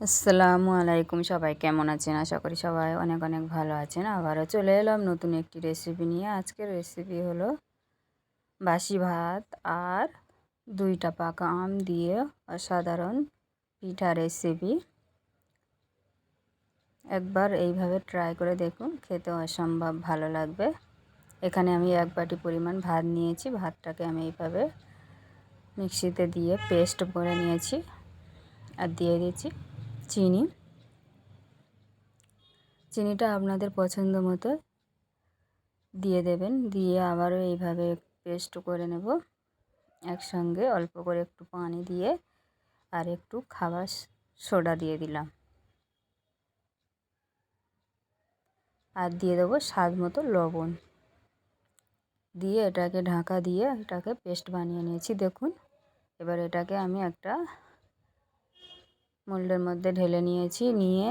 আসসালামু আলাইকুম, সবাই কেমন আছেন? আশা করি সবাই অনেক অনেক ভালো আছেন। আবারও চলে এলাম নতুন একটি রেসিপি নিয়ে। আজকের রেসিপি হলো বাসি ভাত আর 2টা পাকা আম দিয়ে অসাধারণ পিঠা রেসিপি। একবার এইভাবে ট্রাই করে দেখুন, খেতে অসম্ভব ভালো লাগবে। এখানে আমি 1 বাটি পরিমাণ ভাত নিয়েছি। ভাতটাকে আমি এইভাবে মিক্সিতে দিয়ে পেস্ট করে নিয়েছি আর দিয়ে দিয়েছি চিনি। চিনিটা আপনাদের পছন্দ মতো দিয়ে দেবেন। দিয়ে আবারও এইভাবে পেস্ট করে নেব একসঙ্গে। অল্প করে একটু পানি দিয়ে আর একটু খাবার সোডা দিয়ে দিলাম, আর দিয়ে দেবো স্বাদ মতো লবণ। দিয়ে এটাকে ঢাকা দিয়ে এটাকে পেস্ট বানিয়ে নিয়েছি দেখুন। এবার এটাকে আমি একটা মোল্ডের মধ্যে ঢেলে নিয়েছি। নিয়ে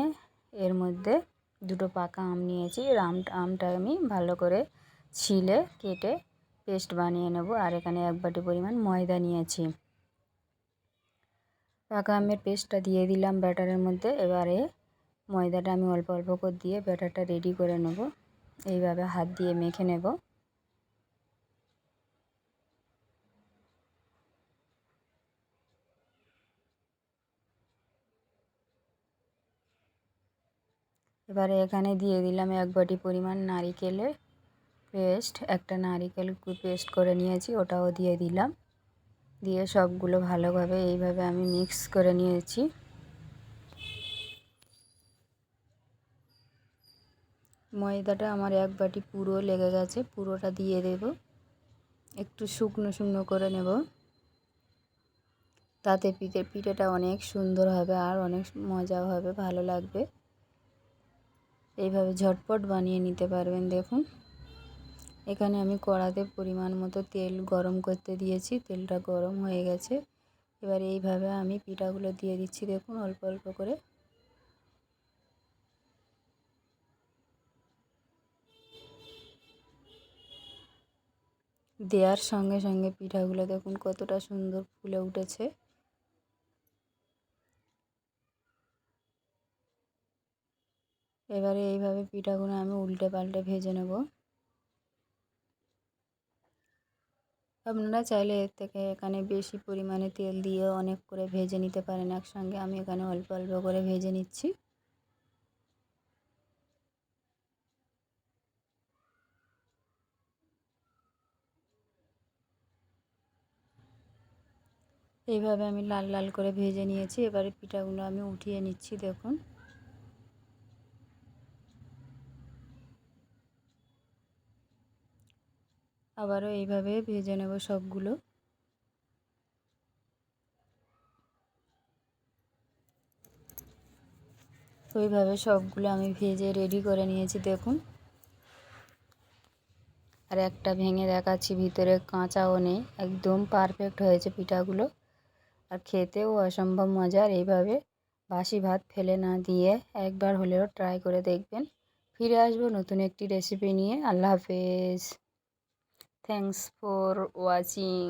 এর মধ্যে 2টো পাকা আম নিয়েছি। আমটা আমি ভালো করে ছিলে কেটে পেস্ট বানিয়ে নেব। আর এখানে 1 বাটি পরিমাণ ময়দা নিয়েছি। পাকা আমের পেস্টটা দিয়ে দিলাম ব্যাটারের মধ্যে। এবারে ময়দাটা আমি অল্প অল্প করে দিয়ে ব্যাটারটা রেডি করে নেব। এইভাবে হাত দিয়ে মেখে নেব। এবারে এখানে দিয়ে দিলাম 1 বাটি পরিমাণ নারিকেলের পেস্ট। একটা নারিকেল পেস্ট করে নিয়েছি, ওটাও দিয়ে দিলাম। দিয়ে সবগুলো ভালোভাবে এইভাবে আমি মিক্স করে নিয়েছি। ময়দাটা আমার 1 বাটি পুরো লেগে গেছে, পুরোটা দিয়ে দেব। একটু শুকনো শুকনো করে নেব, তাতে পিঠেটা অনেক সুন্দর হবে আর অনেক মজাও হবে, ভালো লাগবে। এইভাবে ঝটপট বানিয়ে নিতে পারবেন। দেখুন এখানে আমি কড়াতে পরিমাণ মতো তেল গরম করতে দিয়েছি। তেলটা গরম হয়ে গেছে। এবার এইভাবে আমি পিঠাগুলো দিয়ে দিচ্ছি দেখুন, অল্প অল্প করে। দেওয়ার সঙ্গে সঙ্গে পিঠাগুলো দেখুন কতটা সুন্দর ফুলে উঠেছে। এবারে এইভাবে পিঠাগুলো আমি উল্টে পাল্টে ভেজে নেব। আপনারা চাইলে এর থেকে এখানে বেশি পরিমাণে তেল দিয়ে অনেক করে ভেজে নিতে পারেন একসঙ্গে। আমি এখানে অল্প অল্প করে ভেজে নিচ্ছি। এইভাবে আমি লাল লাল করে ভেজে নিয়েছি। এবারে পিঠাগুলো আমি উঠিয়ে নিচ্ছি দেখুন। আবারও এইভাবে ভেজে নেব সবগুলো। ওইভাবে সবগুলো আমি ভেজে রেডি করে নিয়েছি দেখুন। আর একটা ভেঙে দেখাচ্ছি, ভিতরে কাঁচাও নেই, একদম পারফেক্ট হয়েছে পিঠাগুলো। আর খেতেও অসম্ভব মজার। এইভাবে বাসি ভাত ফেলে না দিয়ে একবার হলেও ট্রাই করে দেখবেন। ফিরে আসবো নতুন একটি রেসিপি নিয়ে। আল্লাহ হাফেজ। Thanks for watching.